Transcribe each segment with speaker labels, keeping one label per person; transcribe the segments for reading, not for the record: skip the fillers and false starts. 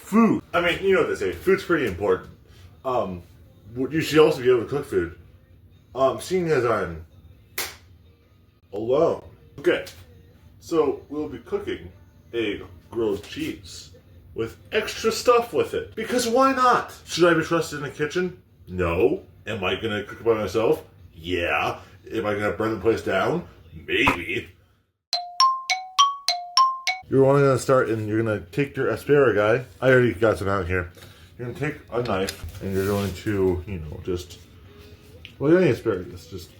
Speaker 1: food. I mean, you know what they say, food's pretty important. You should also be able to cook food. Seeing as I'm alone. Okay, so we'll be cooking a grilled cheese with extra stuff with it. Because why not? Should I be trusted in the kitchen? No. Am I gonna cook by myself? Yeah. Am I gonna burn the place down? Maybe. You're only gonna start and you're gonna take your asparagus. I already got some out here. You're gonna take a knife and you're going to, well, you don't need asparagus, just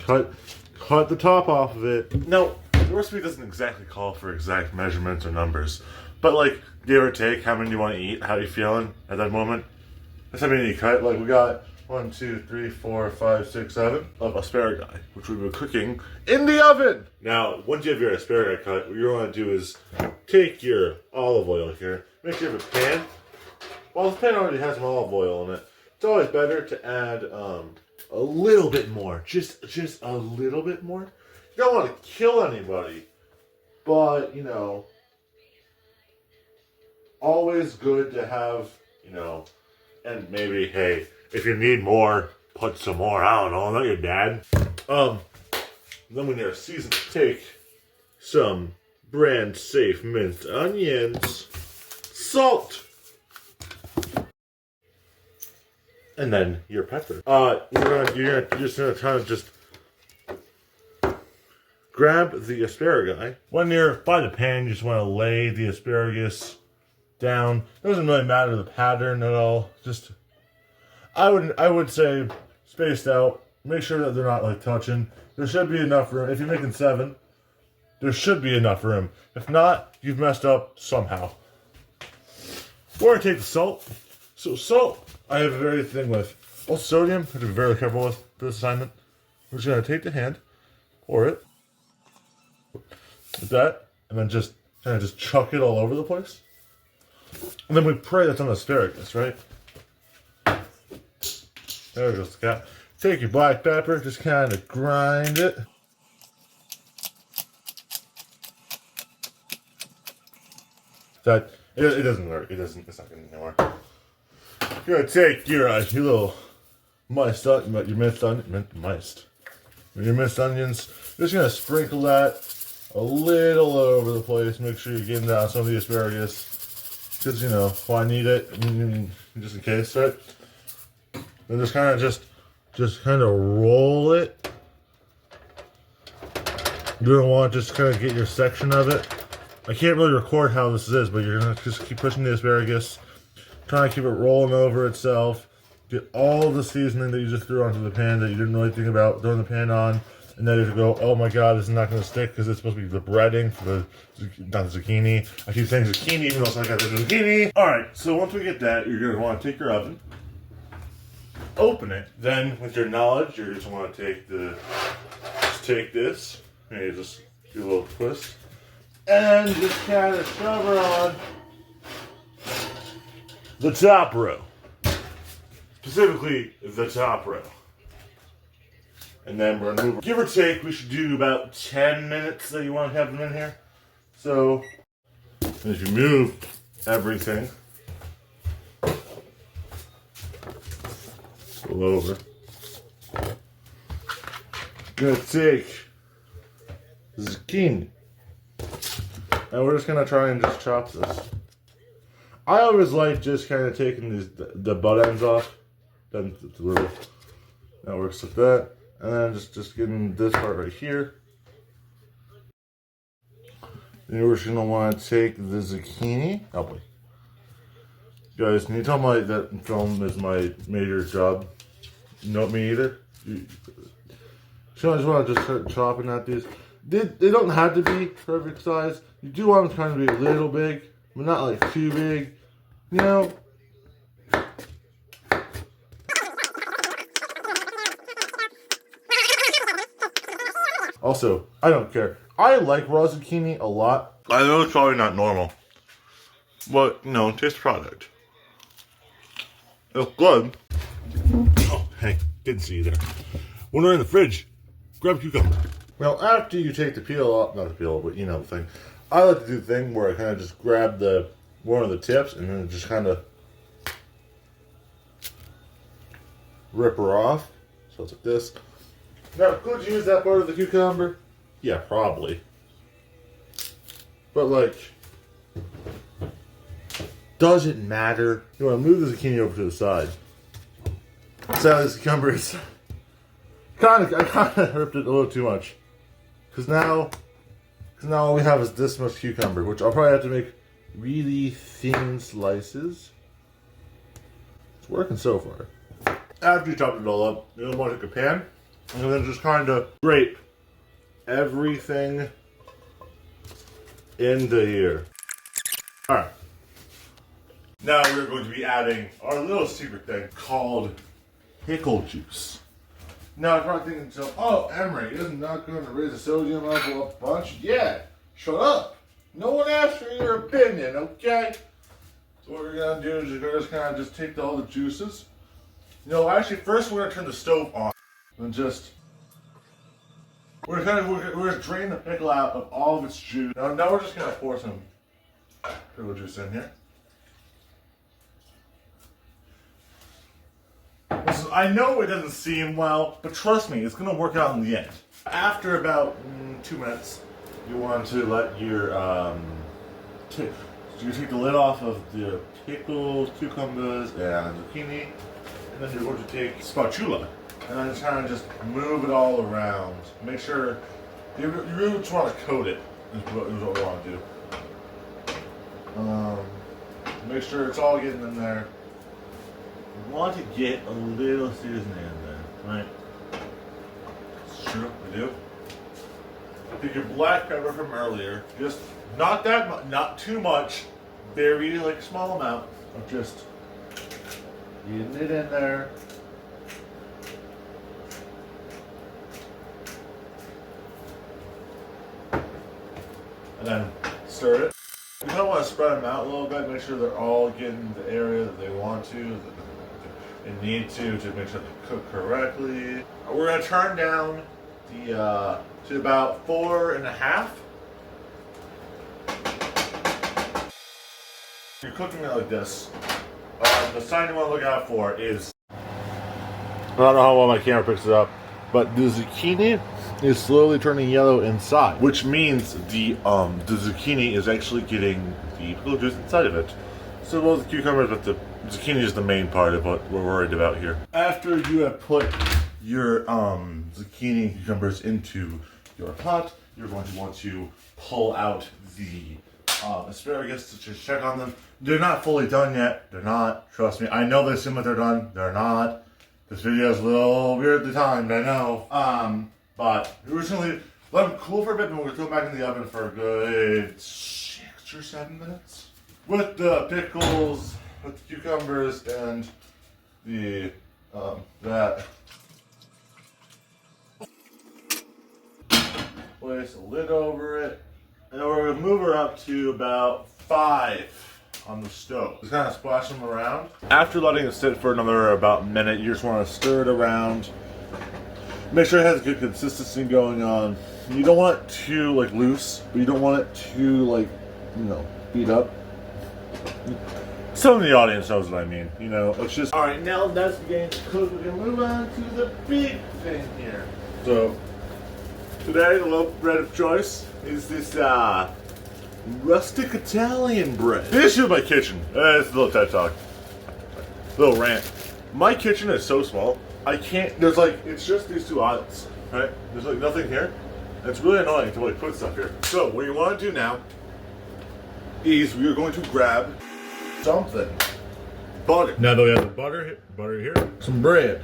Speaker 1: cut the top off of it. Now, the recipe doesn't exactly call for exact measurements or numbers, but like, give or take, how many you want to eat, how you feeling at that moment. That's how many you cut. Like, we got 1, 2, 3, 4, 5, 6, 7 of asparagus, which we've been cooking in the oven. Now, once you have your asparagus cut, what you want to do is take your olive oil here, make sure you have a pan. Well, the pan already has some olive oil in it. It's always better to add a little bit more, just a little bit more. You don't want to kill anybody, but always good to have, and maybe, hey, if you need more, put some more. I don't know, I'm not your dad. Then when you're seasoned, take some brand safe minced onions, salt, and then your pepper. You're just gonna kind of just grab the asparagus. When you're by the pan, you just want to lay the asparagus down. It doesn't really matter the pattern at all. Just I would say spaced out. Make sure that they're not like touching. There should be enough room. If you're making 7, there should be enough room. If not, you've messed up somehow. We're gonna take the salt. So salt, I have a very thing with. Also sodium, I have to be very careful with for this assignment. We're just gonna take the hand, pour it, like that, and then just kind of just chuck it all over the place. And then we pray that's on the asparagus, right? There goes the cat. Take your black pepper, just kind of grind it. It doesn't work. It's not going to work. You're going to take your little minced onions. Your minced onions, you're just going to sprinkle that a little over the place. Make sure you're getting down some of the asparagus. Because, if I need it, just in case, right? And just kind of roll it. You're gonna want to just kind of get your section of it. I can't really record how this is, but you're gonna just keep pushing the asparagus, trying to keep it rolling over itself. Get all the seasoning that you just threw onto the pan that you didn't really think about throwing the pan on, and then you go, oh my god, this is not gonna stick because it's supposed to be the breading for not the zucchini. I keep saying zucchini even though it's not got the zucchini. All right, so once we get that, you're gonna want to take your oven. Open it. Then, with your knowledge, you just want to take this, and you just do a little twist, and just kind of shove her on the top row. Specifically, the top row. And then we're gonna move. Give or take, we should do about 10 minutes that you want to have them in here. So, as you move everything over. Gonna take zucchini, and we're just gonna try and just chop this. I always like just kind of taking the butt ends off. Then that works like that, and then just getting this part right here. Then we're just gonna want to take the zucchini. Oh boy, guys, can you tell me that film is my major job? Not me either. So I just want to just start chopping at these. They don't have to be perfect size. You do want them to kind of be a little big, but not like too big. Also, I don't care. I like raw zucchini a lot. I know it's probably not normal, but taste the product. It's good. Oh, hey, didn't see you there. When they're in the fridge, grab a cucumber. Well, after you take the peel off, not the peel, but the thing. I like to do the thing where I kind of just grab the one of the tips and then just kind of rip her off. So it's like this. Now, could you use that part of the cucumber? Yeah, probably. But like, does it matter? You want to move the zucchini over to the side. So this cucumber is I kind of ripped it a little too much. Because now all we have is this much cucumber, which I'll probably have to make really thin slices. It's working so far. After you chop it all up, you'll want to take a pan and then just kind of scrape everything into here. Alright. Now we're going to be adding our little secret thing called pickle juice. Now I'm probably thinking to yourself, oh, Emery, isn't not going to raise the sodium level a bunch? Yeah, shut up. No one asked for your opinion, okay? So what we're going to do is we're just kind of just take all the juices. You know, actually, first we're going to turn the stove on and just we're gonna drain the pickle out of all of its juice. Now we're just gonna pour some pickle juice in here. I know it doesn't seem well, but trust me, it's gonna work out in the end. After about 2 minutes, you want to let your you take the lid off of the pickles, cucumbers, and zucchini, and then you're going to take spatula. And then just kind of just move it all around. Make sure you really just want to coat it. Is what we want to do. Make sure it's all getting in there. You want to get a little seasoning in there, right? It's true, we do. Take your black pepper from earlier. Just not that much, not too much. Very like a small amount of just getting it in there. And then stir it. You kind of want to spread them out a little bit, make sure they're all getting the area that they want to, that they need to make sure they cook correctly. We're going to turn down the to about 4.5. You're cooking it like this. The sign you want to look out for is, I don't know how well my camera picks it up, but the zucchini is slowly turning yellow inside, which means the zucchini is actually getting the pickle juice inside of it. So well, the cucumbers, but the zucchini is the main part of what we're worried about here. After you have put your zucchini and cucumbers into your pot, you're going to want to pull out the asparagus to just check on them. They're not fully done yet. They're not. Trust me. I know they seem like they're done. They're not. This video is a little weirdly timed, I know. But we're just gonna let them cool for a bit, and we're gonna throw them back in the oven for a good 6 or 7 minutes. With the pickles, with the cucumbers, and the that. Place a lid over it, and we're gonna move her up to about 5 on the stove. Just kind of splash them around. After letting it sit for another about a minute, you just want to stir it around. Make sure it has good consistency going on. You don't want it too like loose, but you don't want it too like, you know, beat up. Some of the audience knows what I mean. You know, it's just all right. Now that's beginning to cook. We can move on to the big thing here. So today the loaf bread of choice is this rustic Italian bread. This is my kitchen. It's a little TED talk, little rant. My kitchen is so small. I can't. There's like it's just these 2 aisles, right? There's like nothing here. It's really annoying to like put stuff here. So what you want to do now is we're going to grab something. Butter. Now that we have the butter here, some bread.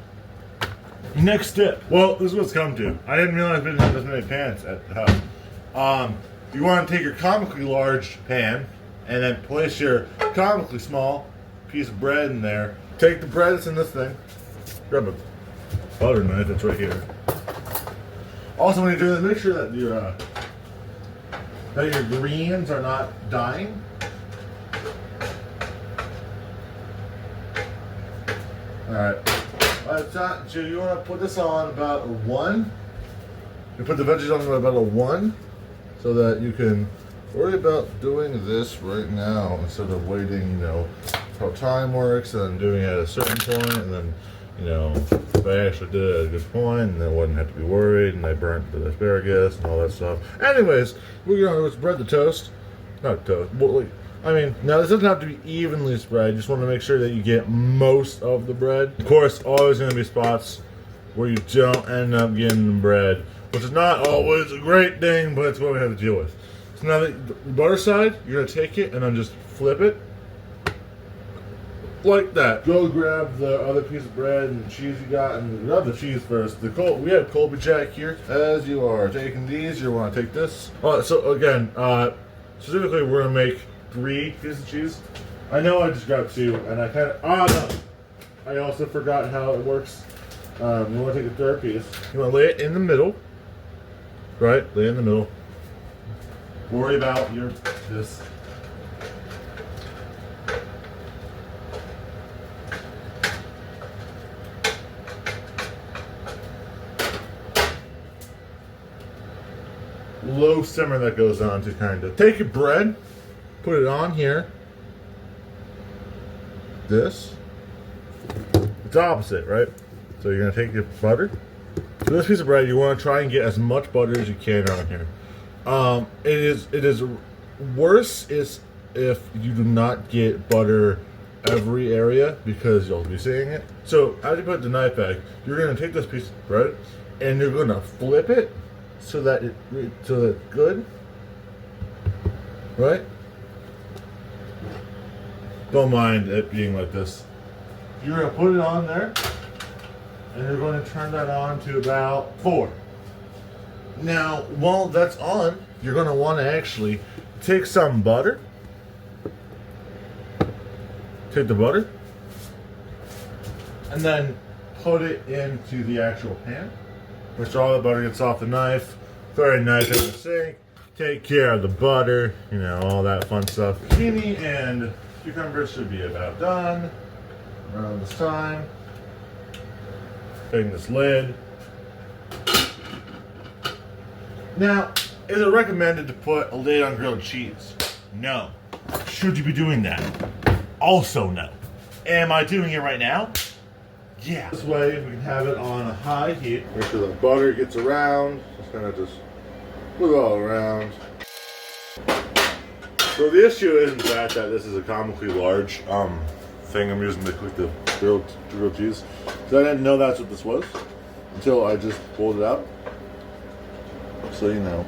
Speaker 1: Next step. Well, this is what's come to. I didn't realize we didn't have this many pans at the house. You want to take your comically large pan and then place your comically small piece of bread in there. Take the bread that's in this thing. Grab a butter knife that's right here. Also, when you're doing this, make sure that your greens are not dying. Alright. So you want to put this on about a 1. You put the veggies on about a 1 so that you can worry about doing this right now instead of waiting, you know, how time works and then doing it at a certain point, and then, you know, if I actually did it at a good point, and then I wouldn't have to be worried, and I burnt the asparagus and all that stuff. Anyways, we're gonna spread the toast. Not toast, but like, I mean, now this doesn't have to be evenly spread. You just want to make sure that you get most of the bread. Of course, always gonna be spots where you don't end up getting the bread, which is not always a great thing, but it's what we have to deal with. So now that the butter side, you're gonna take it and then just flip it like that. Go grab the other piece of bread and cheese you got, and grab the cheese first. We have Colby Jack here. As you are taking these, you want to take this. So again, specifically, we're gonna make 3 pieces of cheese. I know I just grabbed 2, and I kind of no. I also forgot how it works. You want to take a 3rd piece. You want to lay it in the middle, right? Lay it in the middle. Worry about this. Low simmer that goes on to kind of take your bread, put it on here. This. It's opposite, right? So you're gonna take your butter. For this piece of bread, you want to try and get as much butter as you can on here. It is worse is if you do not get butter every area, because you'll be seeing it. So as you put the knife back, you're gonna take this piece of bread and you're gonna flip it so that it's good, right? Don't mind it being like this. You're gonna put it on there, and you're going to turn that on to about 4. Now, while that's on, you're going to want to actually take some butter. Take the butter, and then put it into the actual pan. Make sure all the butter gets off the knife. Very nice in the sink. Take care of the butter, you know, all that fun stuff. Zucchini and cucumbers should be about done around this time. Taking this lid. Now, is it recommended to put a lid on grilled cheese? No. Should you be doing that? Also no. Am I doing it right now? Yeah. This way we can have it on a high heat. Make sure the butter gets around. Just kind of just move it all around. So the issue isn't that this is a comically large thing I'm using to cook the grilled cheese. So I didn't know that's what this was until I just pulled it out. So you know,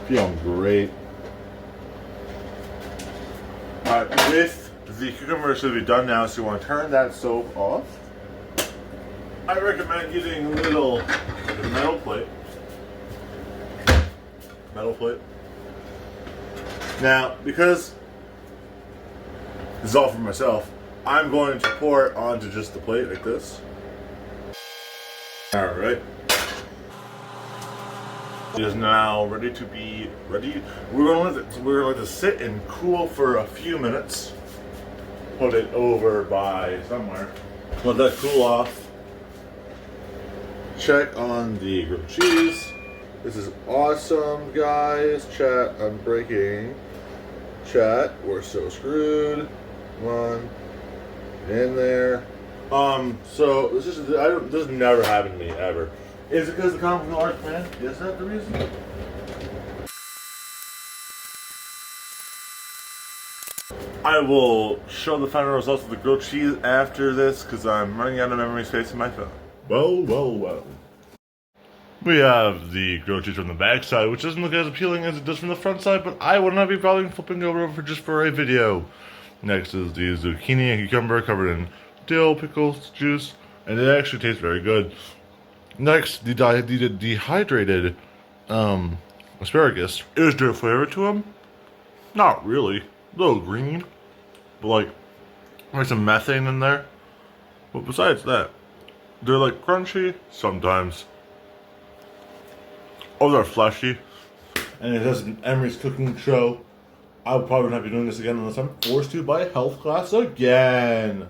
Speaker 1: feeling great. Alright, with the cucumber should be done now, so you want to turn that stove off. I recommend using a little metal plate. Now, because this is all for myself, I'm going to pour it onto just the plate like this. Alright. It is now ready to be ready. We're going to let it sit and cool for a few minutes. Put it over by somewhere. Let that cool off. Check on the grilled cheese. This is awesome, guys. Chat, I'm breaking. Chat, we're so screwed. Come on. In there. So this has never happened to me ever. Is it because the comic large man? Is that the reason? I will show the final results of the grilled cheese after this because I'm running out of memory space in my phone. Well. We have the grilled cheese from the back side, which doesn't look as appealing as it does from the front side, but I will not be bothering flipping over just for a video. Next is the zucchini and cucumber covered in dill pickles juice, and it actually tastes very good. Next, the dehydrated asparagus. Is there a flavor to them? Not really. A little green, but like there's some methane in there. But besides that, they're like crunchy sometimes. Oh, they're fleshy. And it has an Emery's cooking show. I would probably not be doing this again unless I'm forced to by a health class again.